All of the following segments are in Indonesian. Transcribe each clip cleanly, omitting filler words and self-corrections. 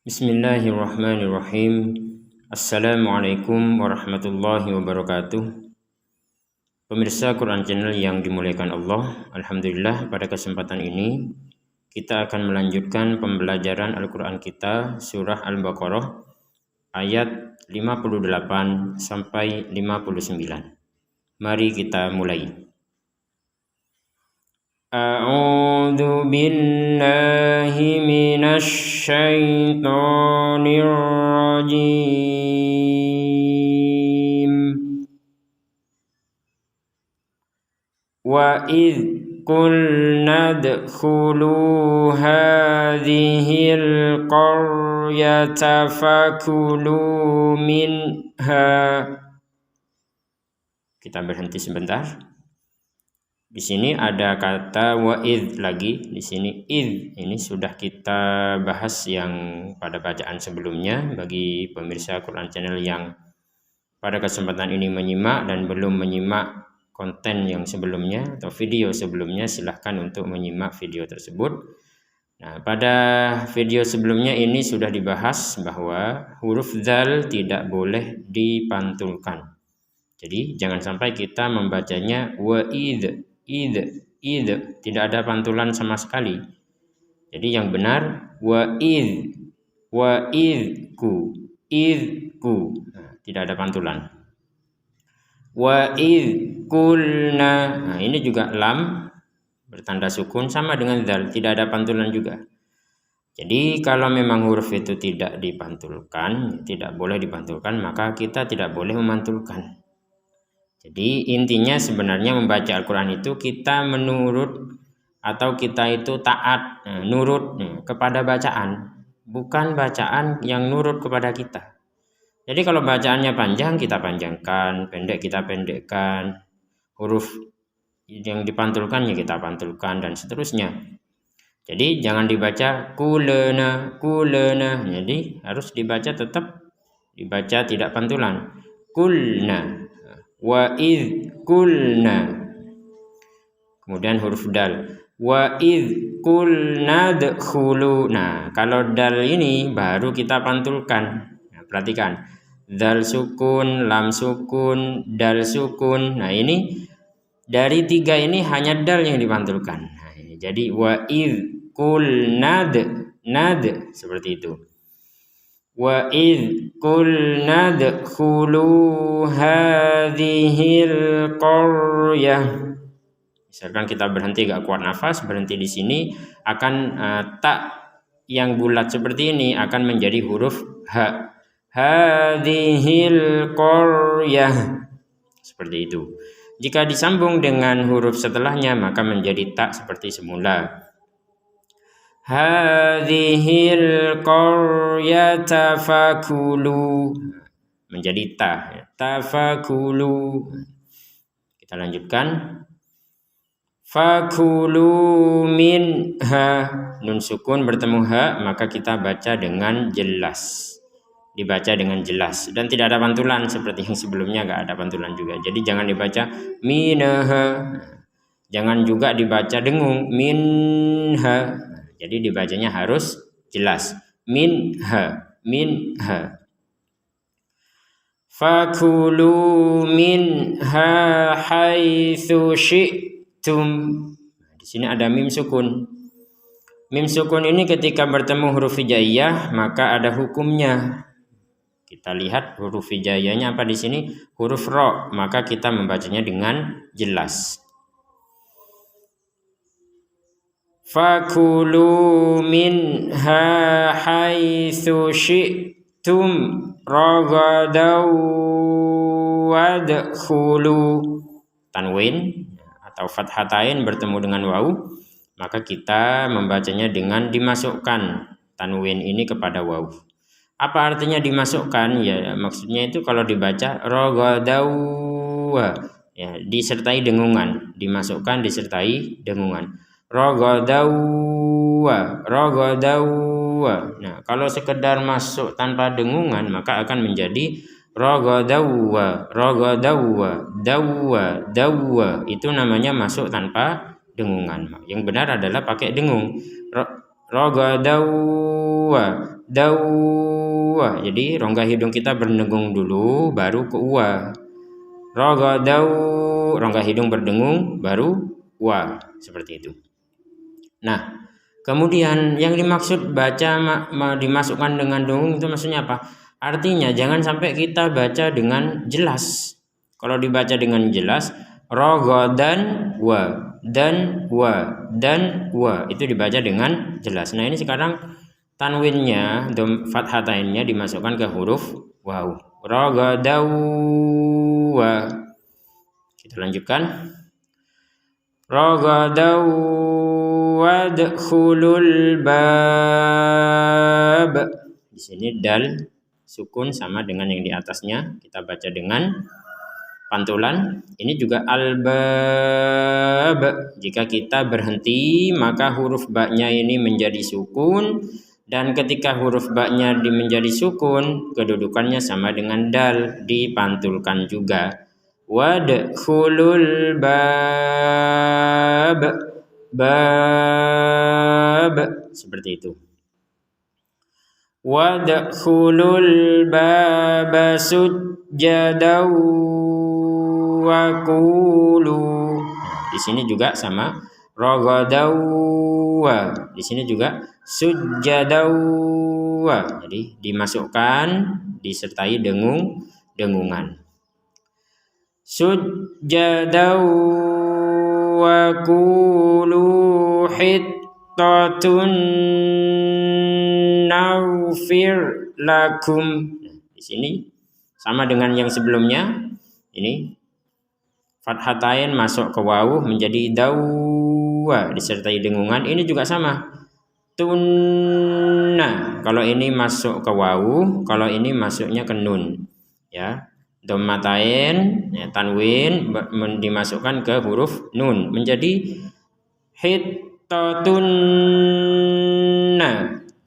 Bismillahirrahmanirrahim. Assalamualaikum warahmatullahi wabarakatuh. Pemirsa Quran Channel yang dimuliakan Allah, alhamdulillah pada kesempatan ini kita akan melanjutkan pembelajaran Al-Quran kita surah Al-Baqarah ayat 58 sampai 59. Mari kita mulai. A'udzu billahi minasy syaithanir rajim. Wa idz qulna dkhulu hadhil qaryata fakulu minha. Kita berhenti sebentar. Di sini ada kata wa'idz lagi. Di sini idz ini sudah kita bahas yang pada bacaan sebelumnya. Bagi pemirsa Quran Channel yang pada kesempatan ini menyimak dan belum menyimak konten yang sebelumnya atau video sebelumnya, silahkan untuk menyimak video tersebut. Nah, pada video sebelumnya ini sudah dibahas bahwa huruf dzal tidak boleh dipantulkan. Jadi jangan sampai kita membacanya wa'idz, id, tidak ada pantulan sama sekali. Jadi yang benar wa'idku, idku, nah, tidak ada pantulan. Wa'idkulna, nah ini juga lam bertanda sukun sama dengan dzal, tidak ada pantulan juga. Jadi kalau memang huruf itu tidak dipantulkan, tidak boleh dipantulkan, maka kita tidak boleh memantulkan. Jadi intinya sebenarnya membaca Al-Quran itu kita menurut atau kita itu taat, nurut kepada bacaan, bukan bacaan yang nurut kepada kita. Jadi kalau bacaannya panjang kita panjangkan, pendek kita pendekkan, huruf yang dipantulkan ya kita pantulkan dan seterusnya. Jadi jangan dibaca kulena, jadi harus dibaca tetap dibaca tidak pantulan. Kulna, wa idz kulna, kemudian huruf dal, wa idz kulna dkhulu. Nah, kalau dal ini baru kita pantulkan. Nah, perhatikan, dal sukun, lam sukun, dal sukun. Nah, ini dari tiga ini hanya dal yang dipantulkan. Nah, ini jadi wa idz kulna nad seperti itu. Wa idz qulna dkhulu hadhil qaryah. Misalkan kita berhenti gak kuat nafas, berhenti di sini, akan tak yang bulat seperti ini akan menjadi huruf ha. Hadhil qaryah. Seperti itu. Jika disambung dengan huruf setelahnya maka menjadi tak seperti semula. Hadhil qaryata fakulu, menjadi ta, tafakulu. Kita lanjutkan. Fakulu minha, nun sukun bertemu ha, maka kita baca dengan jelas. Dibaca dengan jelas dan tidak ada pantulan seperti yang sebelumnya, gak ada pantulan juga. Jadi jangan dibaca minha. Jangan juga dibaca dengung minha. Jadi dibacanya harus jelas. Minha. Fakulu minha haitsu syi'tum. Di sini ada mim sukun. Mim sukun ini ketika bertemu huruf hijaiyah maka ada hukumnya. Kita lihat huruf hijaiyahnya apa di sini? Huruf ro, maka kita membacanya dengan jelas. Fakulu minha haitsu syi'tum ragadaw wadkhulu. Tanwin atau fathatain bertemu dengan waw, maka kita membacanya dengan dimasukkan tanwin ini kepada waw. Apa artinya dimasukkan? Ya maksudnya itu kalau dibaca ragadaw, ya disertai dengungan, dimasukkan disertai dengungan. Ragadawa. Nah, kalau sekedar masuk tanpa dengungan maka akan menjadi ragadawa. Dawa. Itu namanya masuk tanpa dengungan. Yang benar adalah pakai dengung. Ragadawa. dawa. Jadi rongga hidung kita berdengung dulu baru ke wa. Ragadau, rongga hidung berdengung baru wa, seperti itu. Nah, kemudian yang dimaksud baca dimasukkan dengan dengung itu maksudnya apa? Artinya jangan sampai kita baca dengan jelas. Kalau dibaca dengan jelas, ragadan wa dan wa dan wa itu dibaca dengan jelas. Nah, ini sekarang tanwinnya, fathatainnya dimasukkan ke huruf waw. Ragadau wa. Kita lanjutkan. Ragadau wadkhulul bab. Di sini dal sukun sama dengan yang di atasnya. Kita baca dengan pantulan. Ini juga al-bab. Jika kita berhenti, maka huruf ba-nya ini menjadi sukun. Dan ketika huruf ba-nya menjadi sukun, kedudukannya sama dengan dal, dipantulkan juga. Wadkhulul bab, bab, seperti itu. Wadkhulul bab sujjadaw wa qulu. Di sini juga sama. Ragadawa. Di sini juga sujjadawa. Jadi dimasukkan disertai dengungan. Sujjadaw wa qulu hittatun naghfir lakum. Di sini sama dengan yang sebelumnya. Ini fathatain masuk ke wawu menjadi dawa disertai dengungan. Ini juga sama. Tunna. Kalau ini masuk ke wawu, kalau ini masuknya ke nun. Ya. Dhammatain, ya, tanwin dimasukkan ke huruf nun menjadi hittatun.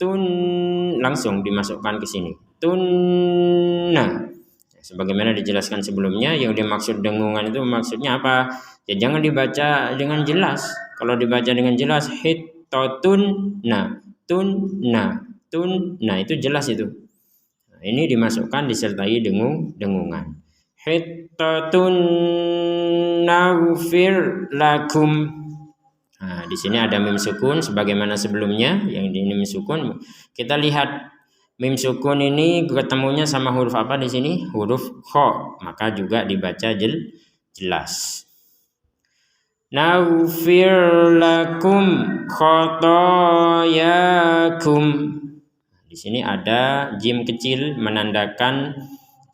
Tun langsung dimasukkan ke sini. Tunna. Sebagaimana dijelaskan sebelumnya, yang dimaksud dengungan itu maksudnya apa? Ya jangan dibaca dengan jelas. Kalau dibaca dengan jelas hittatun, tunna itu jelas itu. Nah, ini dimasukkan disertai dengungan. Hittatun naghfir lakum. Nah, di sini ada mim sukun sebagaimana sebelumnya yang ini mim sukun. Kita lihat mim sukun ini ketemunya sama huruf apa di sini? Huruf kha, maka juga dibaca jelas. Naghfir lakum khotoyakum. Di sini ada jim kecil menandakan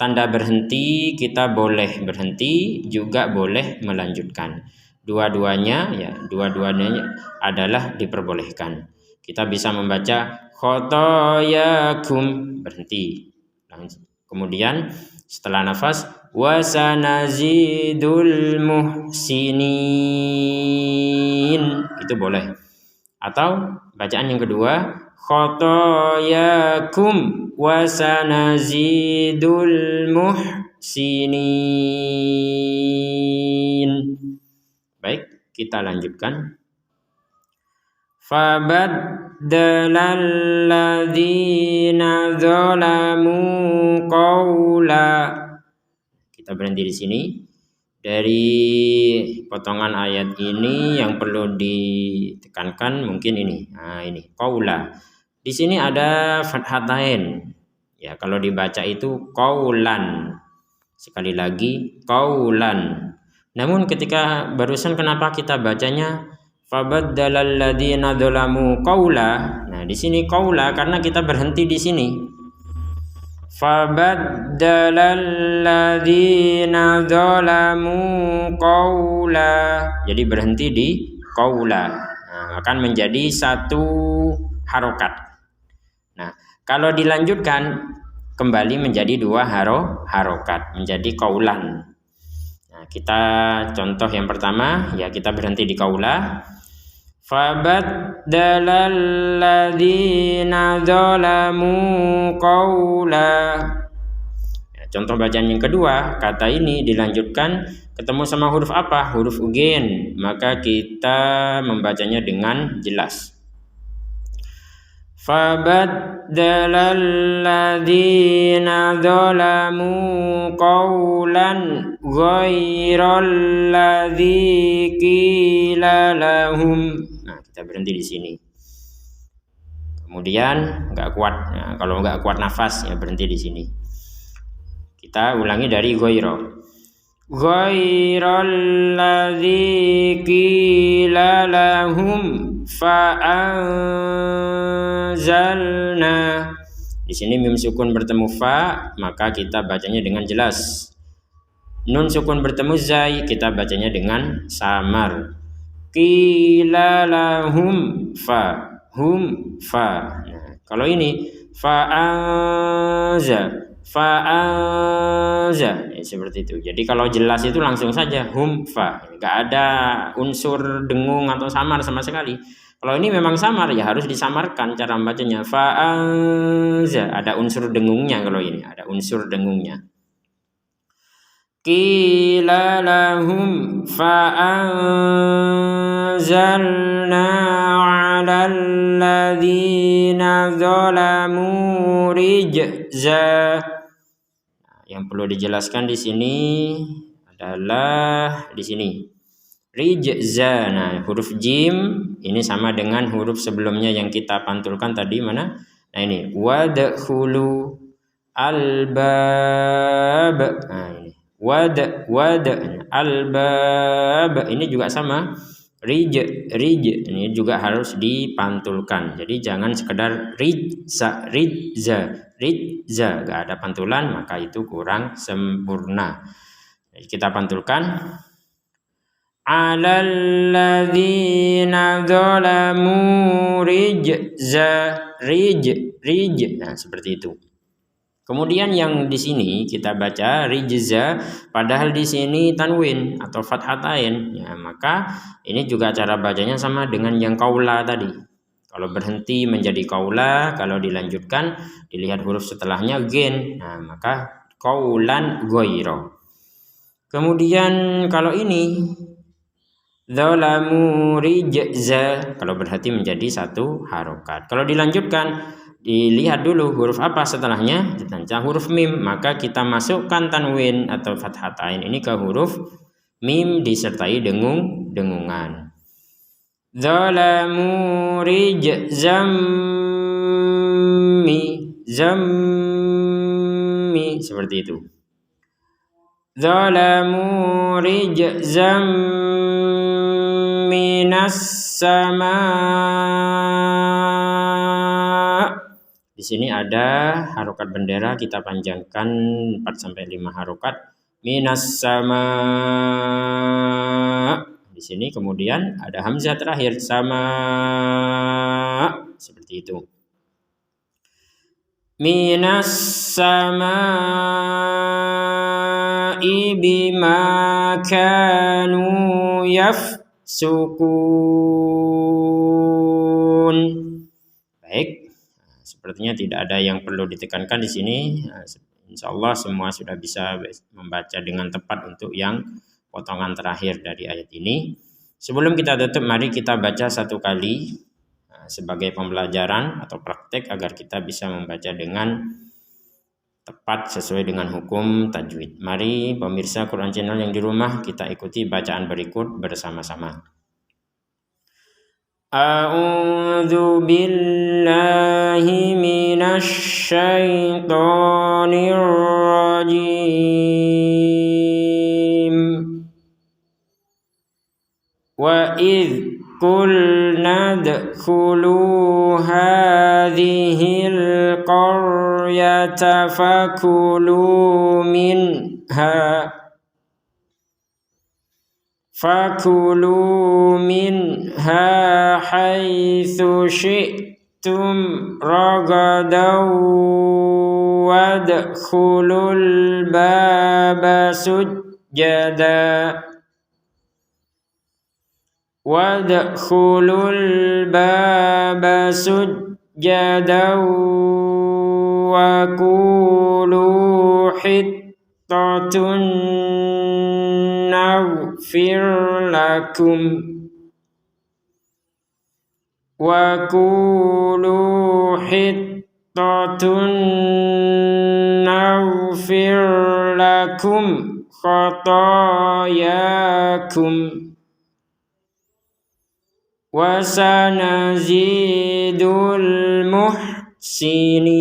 tanda berhenti. Kita boleh berhenti, juga boleh melanjutkan. Dua-duanya adalah diperbolehkan. Kita bisa membaca khotoyakum, berhenti. Kemudian setelah nafas wasanazidul muhsinin, itu boleh. Atau bacaan yang kedua khotoyakum wasanazidul muhsinin. Baik, kita lanjutkan. Fabaddalal ladzina zalamu qawla. Kita berhenti di sini. Dari potongan ayat ini yang perlu ditekankan mungkin ini. Nah, ini qawla. Di sini ada fathatain. Ya, kalau dibaca itu qawlan. Sekali lagi qawlan. Namun ketika barusan kenapa kita bacanya fabaddalal ladzina dzalamu qawla? Nah, di sini qawla karena kita berhenti di sini. Fabaddalal ladzina dzalamu qawla. Jadi berhenti di qawla. Nah, akan menjadi satu harokat. Nah, kalau dilanjutkan kembali menjadi dua harokat, menjadi qawlan. Nah, kita contoh yang pertama, ya kita berhenti di qaula. Fabaddalal ladzina dzalamu qaula. Ya, contoh bacaan yang kedua, kata ini dilanjutkan ketemu sama huruf apa? Huruf ugin, maka kita membacanya dengan jelas. Fabaddala alladhina zalamu qawlan ghairal ladzi qila lahum. Nah, kita berhenti di sini. Kemudian nggak kuat, nah, kalau nggak kuat nafas ya berhenti di sini. Kita ulangi dari ghairal ladzi qila lahum fa'anzalna. Di sini mim sukun bertemu fa, maka kita bacanya dengan jelas. Nun sukun bertemu zai, kita bacanya dengan samar. Qila lahum fa, hum fa. Nah, kalau ini fa'anza ya, seperti itu. Jadi kalau jelas itu langsung saja hum fa, nggak ada unsur dengung atau samar sama sekali. Kalau ini memang samar ya harus disamarkan cara membacanya. Fa'anza ada unsur dengungnya, kalau ini ada unsur dengungnya. Qila lahum fa'anzalna 'alal ladzina zalamu rijza. Yang perlu dijelaskan di sini adalah di sini rijza. Nah, huruf jim ini sama dengan huruf sebelumnya yang kita pantulkan tadi mana? Nah, ini wadkhulu albab. Nah, ini wad albab ini juga sama. Rij ini juga harus dipantulkan. Jadi jangan sekedar rijza gak ada pantulan, maka itu kurang sempurna. Jadi kita pantulkan alal ladzina zalamu rijza. Nah, seperti itu. Kemudian yang di sini kita baca rijza, padahal di sini tanwin atau fathatain, ya, maka ini juga cara bacanya sama dengan yang qaula tadi. Kalau berhenti menjadi qaula, kalau dilanjutkan dilihat huruf setelahnya gin, nah maka qaulan ghaira. Kemudian kalau ini zalamu rijza, kalau berhenti menjadi satu harokat. Kalau dilanjutkan dilihat dulu huruf apa setelahnya, ditanya huruf mim, maka kita masukkan tanwin atau fathatain ini ke huruf mim disertai dengungan. Zalamu zammi seperti itu. Zalamu rijzam minas sama. Di sini ada harokat bendera, kita panjangkan 4-5 harokat. Minas sama. Di sini kemudian ada hamzah terakhir sama, seperti itu. Minas sama bima kanu yafsukun. Baik. Sepertinya tidak ada yang perlu ditekankan di sini. Insya Allah semua sudah bisa membaca dengan tepat untuk yang potongan terakhir dari ayat ini. Sebelum kita tutup, mari kita baca satu kali sebagai pembelajaran atau praktek agar kita bisa membaca dengan tepat sesuai dengan hukum tajwid. Mari pemirsa Quran Channel yang di rumah, kita ikuti bacaan berikut bersama-sama. A'udzu billahi minasy syaithanir rajim. Wa idz qulna dkhulu hadhil qaryata fakulu minha haitsu syi'tum ragadan wadkhulul baba sujjada wa qulu hittatun naghfir lakum. wa qulu hittatun naghfir lakum khatayakum wa sanazidul muhsinin.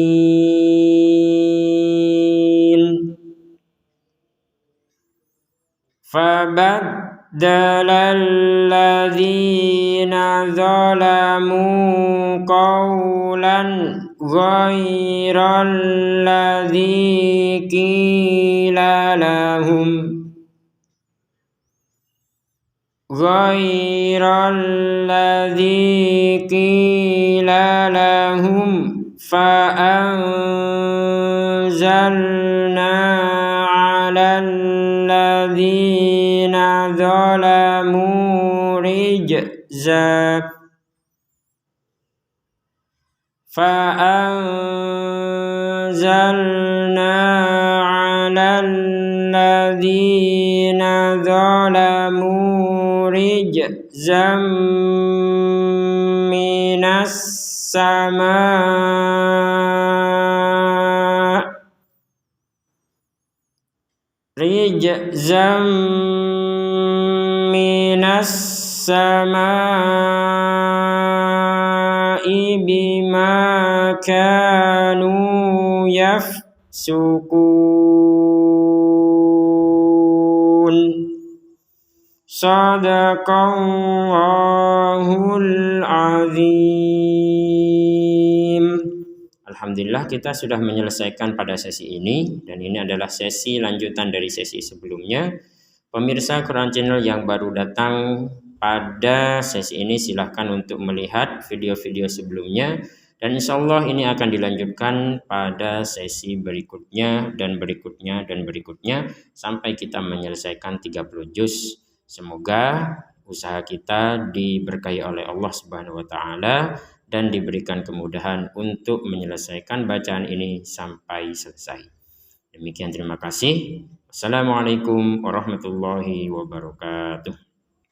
Fabaddala alladhina zalamu qawlan ghayra alladhi qila lahum fa'anzalna 'alal ladzina zalamu rijza fa'anzalna 'alal ladzina zalamu rijzam minas sama' rijzam minas sama'i bima kanu yafsukun. Sadaqallahul azim. Alhamdulillah kita sudah menyelesaikan pada sesi ini, dan ini adalah sesi lanjutan dari sesi sebelumnya. Pemirsa Quran Channel yang baru datang pada sesi ini silahkan untuk melihat video-video sebelumnya, dan insya Allah ini akan dilanjutkan pada sesi berikutnya dan berikutnya dan berikutnya sampai kita menyelesaikan 30 juz. Semoga usaha kita diberkahi oleh Allah Subhanahu wa taala dan diberikan kemudahan untuk menyelesaikan bacaan ini sampai selesai. Demikian, terima kasih. Assalamualaikum warahmatullahi wabarakatuh.